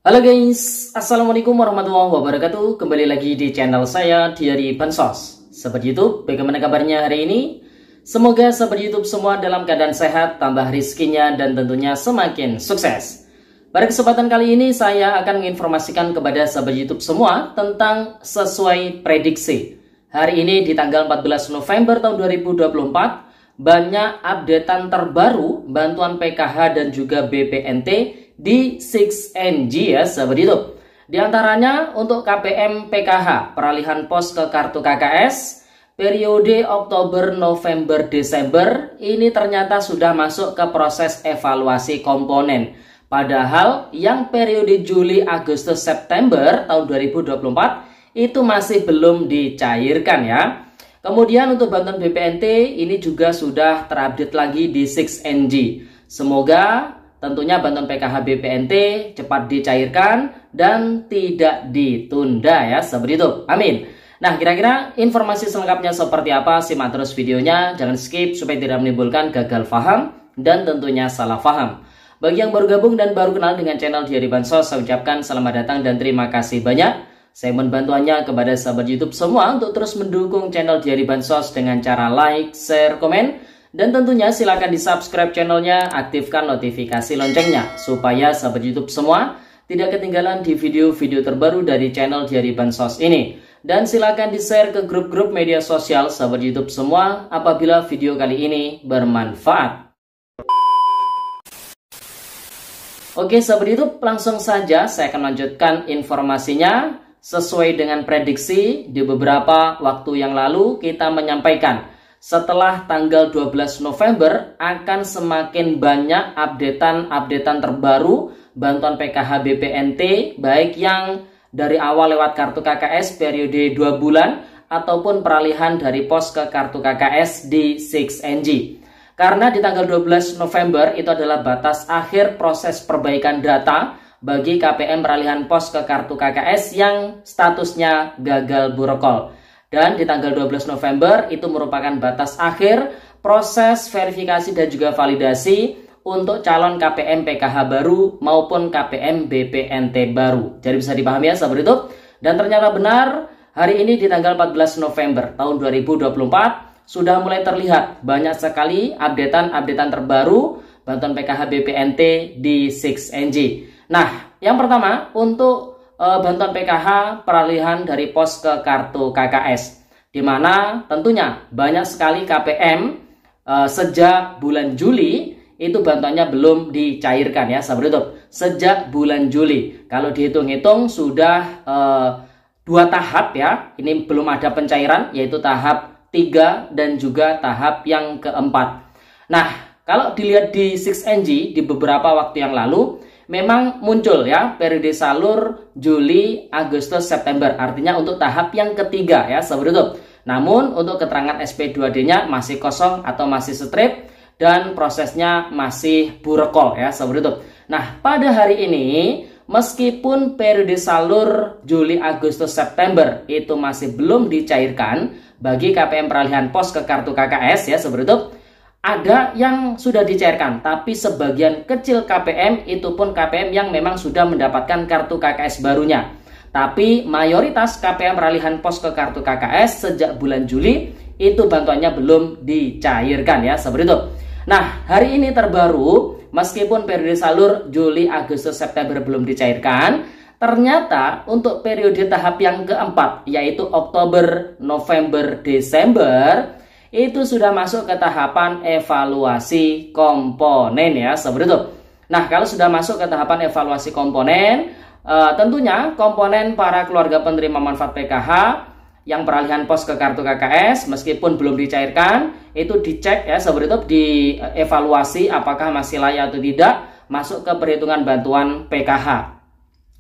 Halo guys, Assalamualaikum warahmatullahi wabarakatuh. Kembali lagi di channel saya Diary Bansos. Sahabat YouTube, bagaimana kabarnya hari ini? Semoga sahabat YouTube semua dalam keadaan sehat, tambah rizkinya, dan tentunya semakin sukses. Pada kesempatan kali ini saya akan menginformasikan kepada sahabat YouTube semua tentang sesuai prediksi. Hari ini di tanggal 14 November tahun 2024, banyak updatean terbaru bantuan PKH dan juga BPNT di 6NG ya sahabat YouTube. Di antaranya untuk KPM PKH, peralihan pos ke kartu KKS, periode Oktober, November, Desember, ini ternyata sudah masuk ke proses evaluasi komponen. Padahal yang periode Juli, Agustus, September tahun 2024 itu masih belum dicairkan ya. Kemudian untuk bantuan BPNT ini juga sudah terupdate lagi di 6NG. Semoga tentunya bantuan PKH BPNT cepat dicairkan dan tidak ditunda ya sahabat YouTube. Amin. Nah, kira-kira informasi selengkapnya seperti apa? Simak terus videonya, jangan skip supaya tidak menimbulkan gagal paham dan tentunya salah paham. Bagi yang baru gabung dan baru kenal dengan channel Diary Bansos, saya ucapkan selamat datang dan terima kasih banyak. Saya mohon bantuannya kepada sahabat YouTube semua untuk terus mendukung channel Diary Bansos dengan cara like, share, komen. Dan tentunya silakan di subscribe channelnya, aktifkan notifikasi loncengnya supaya sahabat YouTube semua tidak ketinggalan di video-video terbaru dari channel Diary Bansos ini. Dan silakan di share ke grup-grup media sosial sahabat YouTube semua apabila video kali ini bermanfaat. Oke sahabat YouTube, langsung saja saya akan lanjutkan informasinya. Sesuai dengan prediksi di beberapa waktu yang lalu kita menyampaikan setelah tanggal 12 November akan semakin banyak updatean terbaru bantuan PKH BPNT, baik yang dari awal lewat kartu KKS periode 2 bulan ataupun peralihan dari pos ke kartu KKS di 6NG. Karena di tanggal 12 November itu adalah batas akhir proses perbaikan data bagi KPM peralihan pos ke kartu KKS yang statusnya gagal burokol. Dan di tanggal 12 November itu merupakan batas akhir proses verifikasi dan juga validasi untuk calon KPM PKH baru maupun KPM BPNT baru. Jadi bisa dipahami ya sahabat YouTube. Dan ternyata benar, hari ini di tanggal 14 November tahun 2024 sudah mulai terlihat banyak sekali updatean terbaru bantuan PKH BPNT di 6NG. Nah, yang pertama untuk bantuan PKH peralihan dari pos ke kartu KKS, di mana tentunya banyak sekali KPM sejak bulan Juli itu bantuannya belum dicairkan ya sahabat YouTube. Sejak bulan Juli, kalau dihitung-hitung sudah 2 tahap ya, ini belum ada pencairan, yaitu tahap 3 dan juga tahap yang keempat. Nah, kalau dilihat di 6NG di beberapa waktu yang lalu memang muncul ya periode salur Juli, Agustus, September. Artinya untuk tahap yang ketiga ya sahabat YouTube. Namun untuk keterangan SP2D-nya masih kosong atau masih strip dan prosesnya masih burekol ya sahabat YouTube. Nah, pada hari ini meskipun periode salur Juli, Agustus, September itu masih belum dicairkan bagi KPM peralihan pos ke kartu KKS ya sahabat YouTube, ada yang sudah dicairkan, tapi sebagian kecil KPM itu pun KPM yang memang sudah mendapatkan kartu KKS barunya. Tapi mayoritas KPM peralihan pos ke kartu KKS sejak bulan Juli itu bantuannya belum dicairkan ya sahabat YouTube. Nah, hari ini terbaru, meskipun periode salur Juli, Agustus, September belum dicairkan, ternyata untuk periode tahap yang keempat yaitu Oktober, November, Desember itu sudah masuk ke tahapan evaluasi komponen ya sahabat YouTube. Nah, kalau sudah masuk ke tahapan evaluasi komponen, tentunya komponen para keluarga penerima manfaat PKH yang peralihan pos ke kartu KKS meskipun belum dicairkan itu dicek ya sahabat YouTube, dievaluasi apakah masih layak atau tidak masuk ke perhitungan bantuan PKH.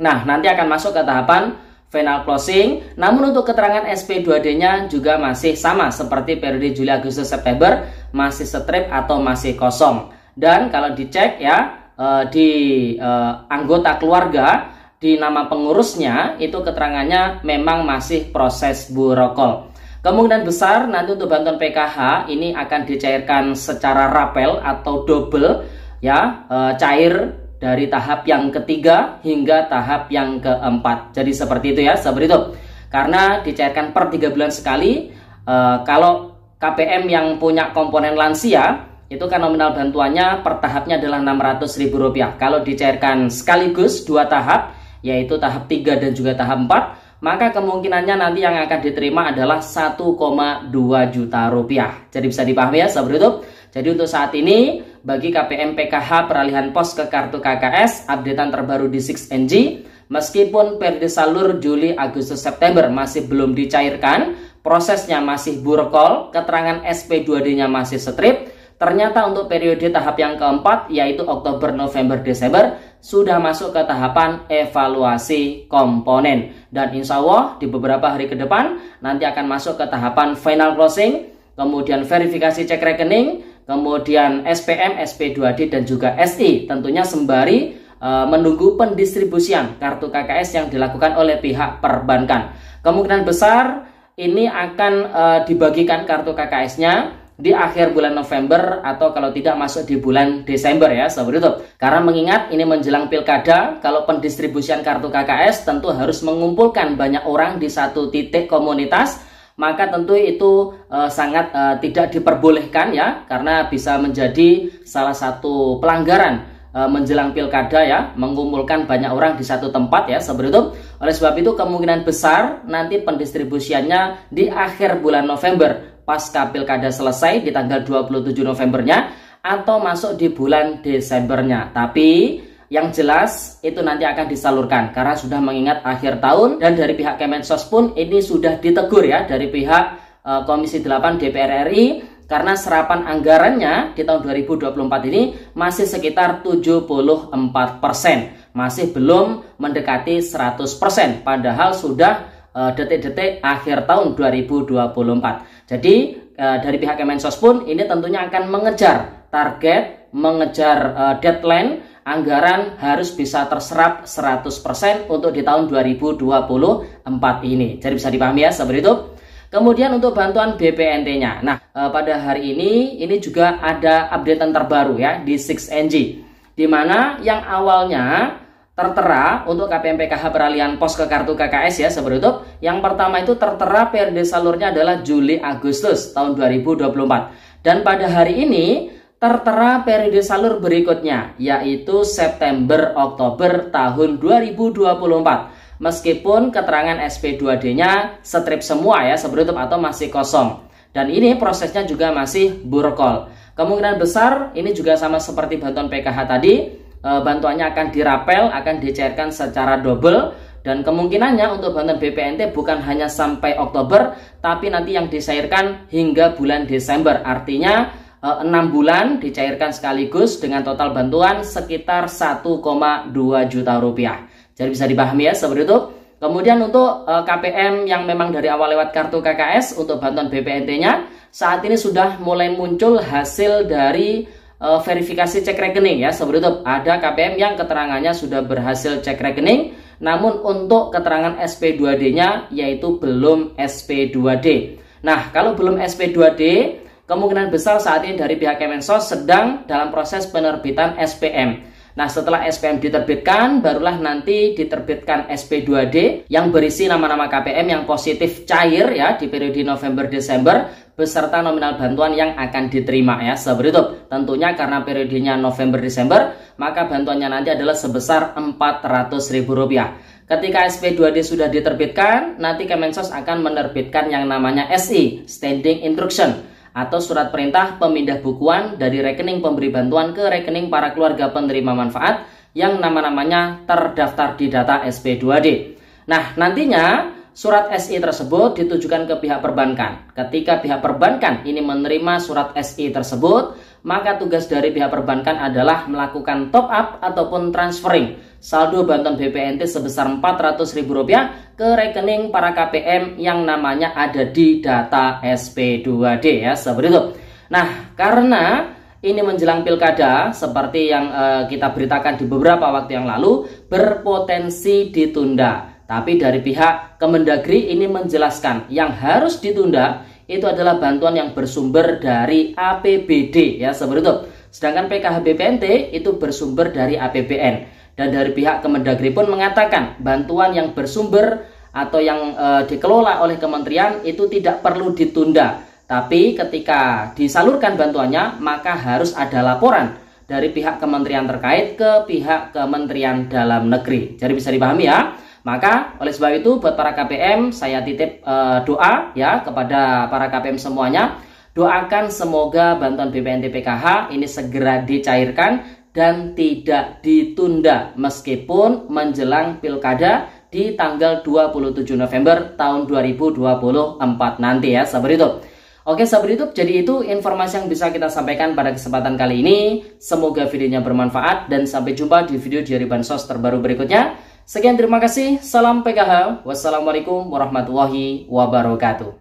Nah, nanti akan masuk ke tahapan final closing. Namun untuk keterangan SP2D-nya juga masih sama seperti periode Juli, Agustus, September, masih strip atau masih kosong. Dan kalau dicek ya di anggota keluarga, di nama pengurusnya itu keterangannya memang masih proses burokol. Kemungkinan besar nanti untuk bantuan PKH ini akan dicairkan secara rapel atau double ya, cair dari tahap yang ketiga hingga tahap yang keempat. Jadi seperti itu ya, seperti itu. Karena dicairkan per 3 bulan sekali. Kalau KPM yang punya komponen lansia, itu kan nominal bantuannya per tahapnya adalah Rp600.000. Kalau dicairkan sekaligus 2 tahap, yaitu tahap 3 dan juga tahap 4, maka kemungkinannya nanti yang akan diterima adalah Rp1,2 juta. Jadi bisa dipahami ya, seperti itu. Jadi untuk saat ini, bagi KPM PKH peralihan pos ke kartu KKS, updatean terbaru di 6NG, meskipun periode salur Juli, Agustus, September masih belum dicairkan, prosesnya masih burkol, keterangan SP2D-nya masih strip, ternyata untuk periode tahap yang keempat, yaitu Oktober, November, Desember, sudah masuk ke tahapan evaluasi komponen. Dan insya Allah di beberapa hari ke depan, nanti akan masuk ke tahapan final closing, kemudian verifikasi cek rekening, kemudian SPM, SP2D, dan juga SI. Tentunya sembari menunggu pendistribusian kartu KKS yang dilakukan oleh pihak perbankan. Kemungkinan besar ini akan dibagikan kartu KKS-nya di akhir bulan November atau kalau tidak masuk di bulan Desember ya, seperti itu. Karena mengingat ini menjelang pilkada, kalau pendistribusian kartu KKS tentu harus mengumpulkan banyak orang di satu titik komunitas, maka tentu itu sangat tidak diperbolehkan ya, karena bisa menjadi salah satu pelanggaran menjelang pilkada ya, mengumpulkan banyak orang di satu tempat ya, seperti itu. Oleh sebab itu kemungkinan besar nanti pendistribusiannya di akhir bulan November pasca pilkada selesai di tanggal 27 Novembernya atau masuk di bulan Desembernya. Tapi yang jelas itu nanti akan disalurkan karena sudah mengingat akhir tahun, dan dari pihak Kemensos pun ini sudah ditegur ya dari pihak Komisi 8 DPR RI, karena serapan anggarannya di tahun 2024 ini masih sekitar 74%, masih belum mendekati 100%, padahal sudah detik-detik akhir tahun 2024. Jadi dari pihak Kemensos pun ini tentunya akan mengejar target, mengejar deadline, anggaran harus bisa terserap 100% untuk di tahun 2024 ini. Jadi bisa dipahami ya, seperti itu. Kemudian untuk bantuan BPNT-nya. Nah, pada hari ini juga ada updatean terbaru ya di 6NG, di mana yang awalnya tertera untuk KPM PKH peralihan pos ke kartu KKS ya, seperti itu. Yang pertama itu tertera periode salurnya adalah Juli Agustus tahun 2024. Dan pada hari ini tertera periode salur berikutnya, yaitu September Oktober tahun 2024. Meskipun keterangan SP2D-nya strip semua ya, seperti itu, atau masih kosong. Dan ini prosesnya juga masih burkol. Kemungkinan besar ini juga sama seperti bantuan PKH tadi, bantuannya akan dirapel, akan dicairkan secara double. Dan kemungkinannya untuk bantuan BPNT bukan hanya sampai Oktober, tapi nanti yang dicairkan hingga bulan Desember. Artinya 6 bulan dicairkan sekaligus dengan total bantuan sekitar 1,2 juta rupiah. Jadi bisa dipahami ya, seperti itu. Kemudian untuk KPM yang memang dari awal lewat kartu KKS, untuk bantuan BPNT-nya saat ini sudah mulai muncul hasil dari verifikasi cek rekening ya, seperti itu. Ada KPM yang keterangannya sudah berhasil cek rekening, namun untuk keterangan SP2D-nya yaitu belum SP2D. Nah, kalau belum SP2D, kemungkinan besar saat ini dari pihak Kemensos sedang dalam proses penerbitan SPM. Nah, setelah SPM diterbitkan, barulah nanti diterbitkan SP2D yang berisi nama-nama KPM yang positif cair ya di periode November-Desember beserta nominal bantuan yang akan diterima ya, seperti itu. Tentunya karena periodenya November-Desember, maka bantuannya nanti adalah sebesar Rp400.000. Ketika SP2D sudah diterbitkan, nanti Kemensos akan menerbitkan yang namanya SI, Standing Instruction, atau surat perintah pemindah bukuan dari rekening pemberi bantuan ke rekening para keluarga penerima manfaat yang nama-namanya terdaftar di data SP2D. Nah, nantinya surat SI tersebut ditujukan ke pihak perbankan. Ketika pihak perbankan ini menerima surat SI tersebut, maka tugas dari pihak perbankan adalah melakukan top up ataupun transferring saldo bantuan BPNT sebesar Rp400.000 ke rekening para KPM yang namanya ada di data SP2D ya, seperti itu. Nah, karena ini menjelang pilkada seperti yang kita beritakan di beberapa waktu yang lalu, berpotensi ditunda. Tapi dari pihak Kemendagri ini menjelaskan yang harus ditunda itu adalah bantuan yang bersumber dari APBD ya, seperti itu. Sedangkan PKH BPNT itu bersumber dari APBN. Dan dari pihak Kemendagri pun mengatakan bantuan yang bersumber atau yang dikelola oleh kementerian itu tidak perlu ditunda. Tapi ketika disalurkan bantuannya maka harus ada laporan dari pihak kementerian terkait ke pihak Kementerian Dalam Negeri. Jadi bisa dipahami ya. Maka oleh sebab itu buat para KPM saya titip doa ya kepada para KPM semuanya. Doakan semoga bantuan BPNT PKH ini segera dicairkan dan tidak ditunda meskipun menjelang pilkada di tanggal 27 November tahun 2024 nanti ya sahabat YouTube. Oke sahabat YouTube, jadi itu informasi yang bisa kita sampaikan pada kesempatan kali ini. Semoga videonya bermanfaat dan sampai jumpa di video Diari Bansos terbaru berikutnya. Sekian, terima kasih. Salam PKH. Wassalamualaikum warahmatullahi wabarakatuh.